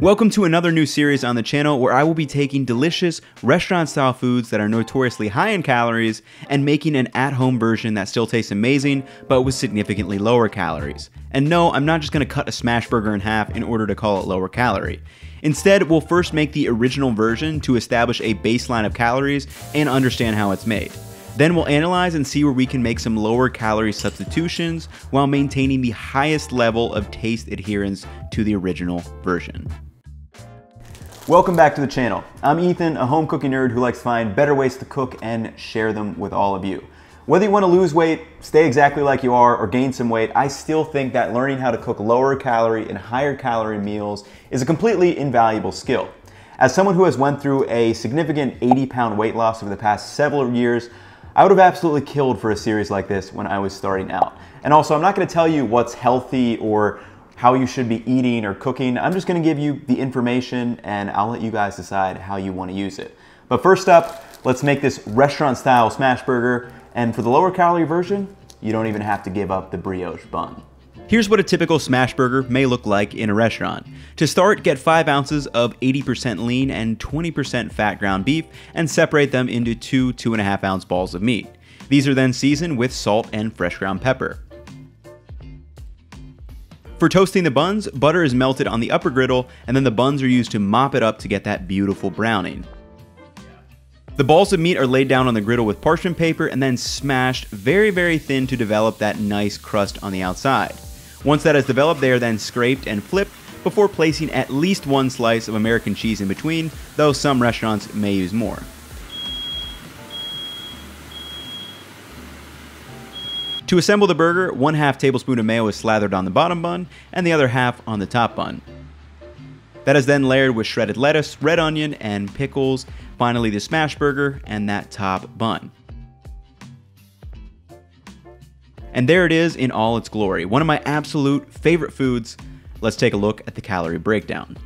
Welcome to another new series on the channel where I will be taking delicious restaurant-style foods that are notoriously high in calories and making an at-home version that still tastes amazing but with significantly lower calories. And no, I'm not just going to cut a smash burger in half in order to call it lower calorie. Instead, we'll first make the original version to establish a baseline of calories and understand how it's made. Then we'll analyze and see where we can make some lower calorie substitutions while maintaining the highest level of taste adherence to the original version. Welcome back to the channel. I'm Ethan, a home cooking nerd who likes to find better ways to cook and share them with all of you. Whether you want to lose weight, stay exactly like you are, or gain some weight, I still think that learning how to cook lower calorie and higher calorie meals is a completely invaluable skill. As someone who has went through a significant 80-pound weight loss over the past several years, I would have absolutely killed for a series like this when I was starting out. And also, I'm not going to tell you what's healthy or how you should be eating or cooking. I'm just going to give you the information and I'll let you guys decide how you want to use it. But first up, let's make this restaurant-style smash burger. And for the lower calorie version, you don't even have to give up the brioche bun. Here's what a typical smash burger may look like in a restaurant. To start, get 5 ounces of 80% lean and 20% fat ground beef and separate them into 2.5 ounce balls of meat. These are then seasoned with salt and fresh ground pepper. For toasting the buns, butter is melted on the upper griddle and then the buns are used to mop it up to get that beautiful browning. The balls of meat are laid down on the griddle with parchment paper and then smashed very, very thin to develop that nice crust on the outside. Once that is developed, they are then scraped and flipped before placing at least 1 slice of American cheese in between, though some restaurants may use more. To assemble the burger, 1/2 tablespoon of mayo is slathered on the bottom bun and the other half on the top bun. That is then layered with shredded lettuce, red onion, and pickles, finally the smash burger and that top bun. And there it is in all its glory, one of my absolute favorite foods. Let's take a look at the calorie breakdown.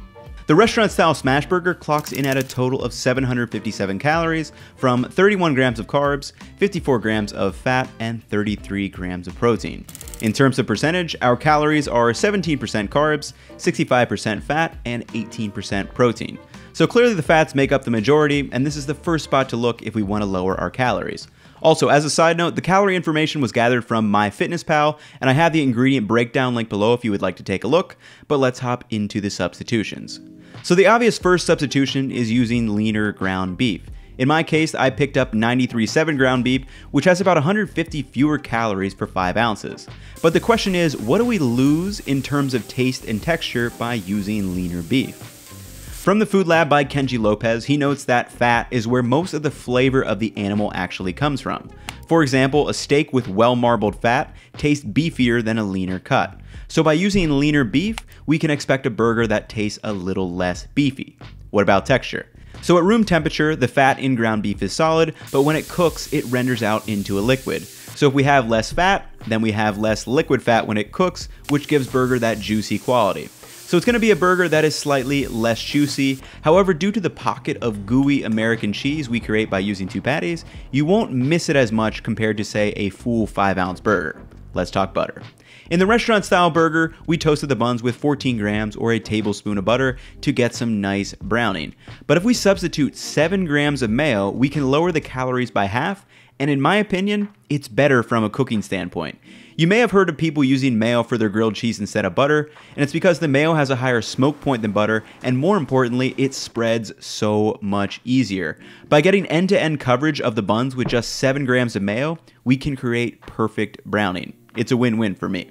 The restaurant-style smash burger clocks in at a total of 757 calories from 31 grams of carbs, 54 grams of fat, and 33 grams of protein. In terms of percentage, our calories are 17% carbs, 65% fat, and 18% protein. So clearly the fats make up the majority, and this is the first spot to look if we want to lower our calories. Also, as a side note, the calorie information was gathered from MyFitnessPal, and I have the ingredient breakdown link below if you would like to take a look, but let's hop into the substitutions. So the obvious first substitution is using leaner ground beef. In my case, I picked up 93.7 ground beef, which has about 150 fewer calories per 5 ounces. But the question is, what do we lose in terms of taste and texture by using leaner beef? From the Food Lab by Kenji Lopez, he notes that fat is where most of the flavor of the animal actually comes from. For example, a steak with well-marbled fat tastes beefier than a leaner cut. So by using leaner beef, we can expect a burger that tastes a little less beefy. What about texture? So at room temperature, the fat in ground beef is solid, but when it cooks, it renders out into a liquid. So if we have less fat, then we have less liquid fat when it cooks, which gives burger that juicy quality. So it's going to be a burger that is slightly less juicy. However, due to the pocket of gooey American cheese we create by using 2 patties, you won't miss it as much compared to, say, a full 5-ounce burger. Let's talk butter. In the restaurant-style burger, we toasted the buns with 14 grams or a tablespoon of butter to get some nice browning. But if we substitute 7 grams of mayo, we can lower the calories by half, and in my opinion, it's better from a cooking standpoint. You may have heard of people using mayo for their grilled cheese instead of butter, and it's because the mayo has a higher smoke point than butter, and more importantly, it spreads so much easier. By getting end-to-end coverage of the buns with just 7 grams of mayo, we can create perfect browning. It's a win-win for me.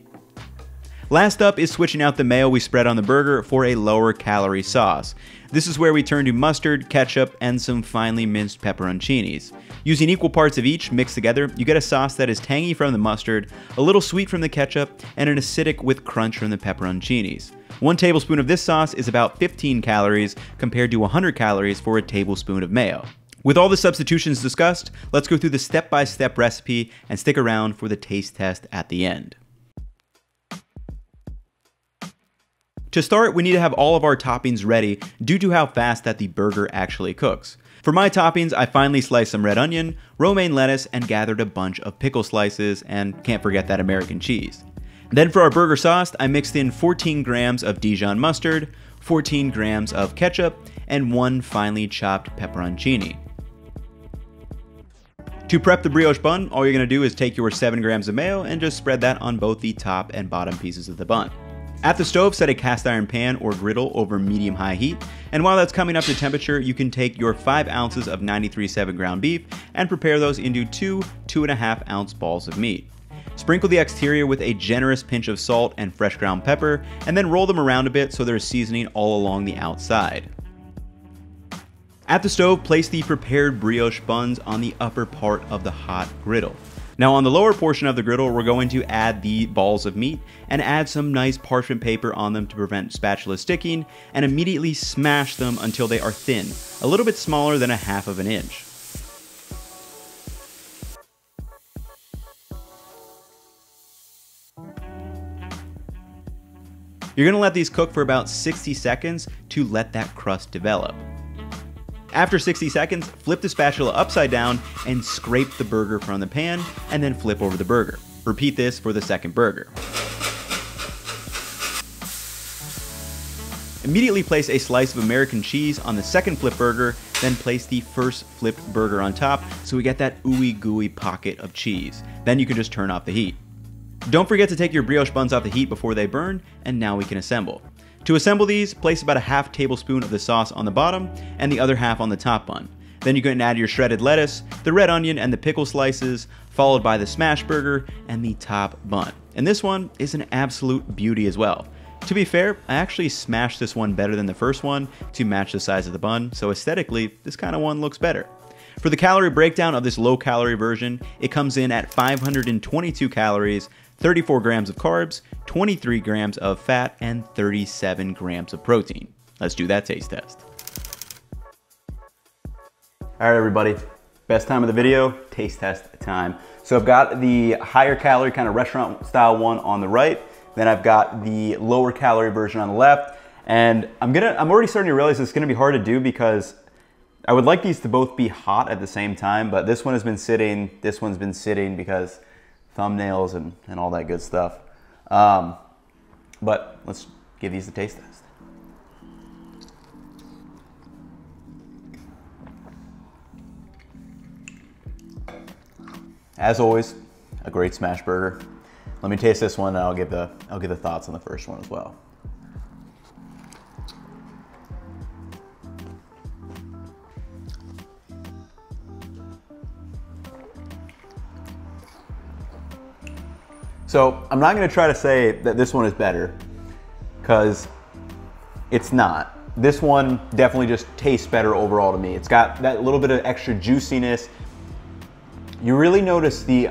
Last up is switching out the mayo we spread on the burger for a lower calorie sauce. This is where we turn to mustard, ketchup, and some finely minced pepperoncinis. Using equal parts of each mixed together, you get a sauce that is tangy from the mustard, a little sweet from the ketchup, and an acidic with crunch from the pepperoncinis. 1 tablespoon of this sauce is about 15 calories compared to 100 calories for a tablespoon of mayo. With all the substitutions discussed, let's go through the step-by-step recipe and stick around for the taste test at the end. To start, we need to have all of our toppings ready due to how fast that the burger actually cooks. For my toppings, I finely sliced some red onion, romaine lettuce, and gathered a bunch of pickle slices, and can't forget that American cheese. Then for our burger sauce, I mixed in 14 grams of Dijon mustard, 14 grams of ketchup, and 1 finely chopped pepperoncini. To prep the brioche bun, all you're going to do is take your 7 grams of mayo and just spread that on both the top and bottom pieces of the bun. At the stove, set a cast iron pan or griddle over medium-high heat, and while that's coming up to temperature, you can take your 5 ounces of 93.7 ground beef and prepare those into 2.5 ounce balls of meat. Sprinkle the exterior with a generous pinch of salt and fresh ground pepper, and then roll them around a bit so there's seasoning all along the outside. At the stove, place the prepared brioche buns on the upper part of the hot griddle. Now on the lower portion of the griddle, we're going to add the balls of meat and add some nice parchment paper on them to prevent spatula sticking, and immediately smash them until they are thin, a little bit smaller than 1/2 inch. You're going to let these cook for about 60 seconds to let that crust develop. After 60 seconds, flip the spatula upside down and scrape the burger from the pan, and then flip over the burger. Repeat this for the second burger. Immediately place a slice of American cheese on the second flip burger, then place the first flipped burger on top so we get that ooey gooey pocket of cheese. Then you can just turn off the heat. Don't forget to take your brioche buns off the heat before they burn, and now we can assemble. To assemble these, place about 1/2 tablespoon of the sauce on the bottom and the other half on the top bun. Then you can add your shredded lettuce, the red onion and the pickle slices, followed by the smash burger and the top bun. And this one is an absolute beauty as well. To be fair, I actually smashed this one better than the first one to match the size of the bun, so aesthetically, this kind of one looks better. For the calorie breakdown of this low-calorie version, it comes in at 522 calories, 34 grams of carbs, 23 grams of fat, and 37 grams of protein. Let's do that taste test. All right, everybody, best time of the video, taste test time. So I've got the higher calorie kind of restaurant style one on the right, then I've got the lower calorie version on the left, and I'm already starting to realize it's gonna be hard to do because I would like these to both be hot at the same time, but this one has been sitting, this one's been sitting because thumbnails and all that good stuff. But let's give these a taste test. As always, a great smash burger. Let me taste this one and I'll give the thoughts on the first one as well. So I'm not gonna try to say that this one is better, because it's not. This one definitely just tastes better overall to me. It's got that little bit of extra juiciness. You really notice the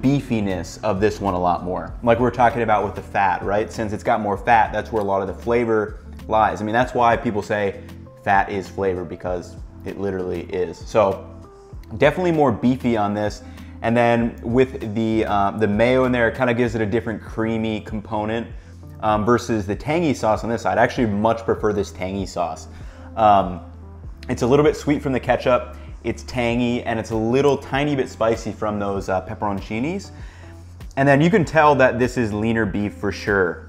beefiness of this one a lot more. Like we were talking about with the fat, right? Since it's got more fat, that's where a lot of the flavor lies. I mean, that's why people say fat is flavor, because it literally is. So definitely more beefy on this. And then with the mayo in there, it kind of gives it a different creamy component versus the tangy sauce on this side. I actually much prefer this tangy sauce. It's a little bit sweet from the ketchup, it's tangy, and it's a little tiny bit spicy from those pepperoncinis. And then you can tell that this is leaner beef for sure.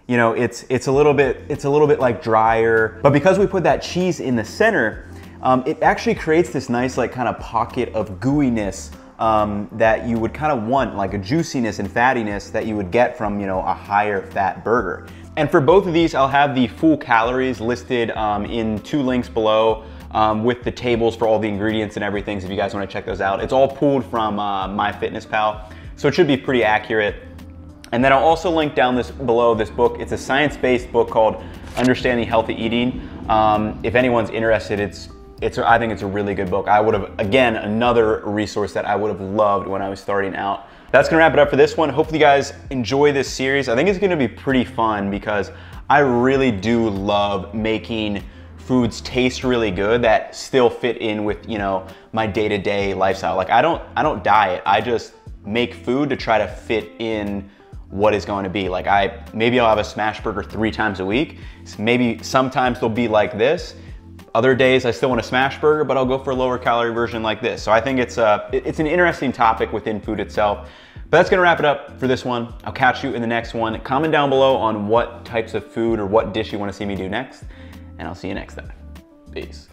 You know, it's a little bit like drier, but because we put that cheese in the center, it actually creates this nice like kind of pocket of gooiness that you would kind of want, like a juiciness and fattiness that you would get from, you know, a higher fat burger. And for both of these, I'll have the full calories listed in 2 links below with the tables for all the ingredients and everything, so if you guys want to check those out. It's all pulled from MyFitnessPal, so it should be pretty accurate. And then I'll also link down below this book. It's a science-based book called Understanding Healthy Eating. If anyone's interested, I think it's a really good book. I would have, again, another resource that I would have loved when I was starting out. That's gonna wrap it up for this one. Hopefully you guys enjoy this series. I think it's gonna be pretty fun because I really do love making foods taste really good that still fit in with, you know, my day-to-day lifestyle. Like I don't diet, I just make food to try to fit in what is going to be. Like maybe I'll have a smash burger 3 times a week. Maybe sometimes they'll be like this. Other days I still want a smash burger, but I'll go for a lower calorie version like this. So I think it's an interesting topic within food itself. But that's gonna wrap it up for this one. I'll catch you in the next one. Comment down below on what types of food or what dish you wanna see me do next, and I'll see you next time. Peace.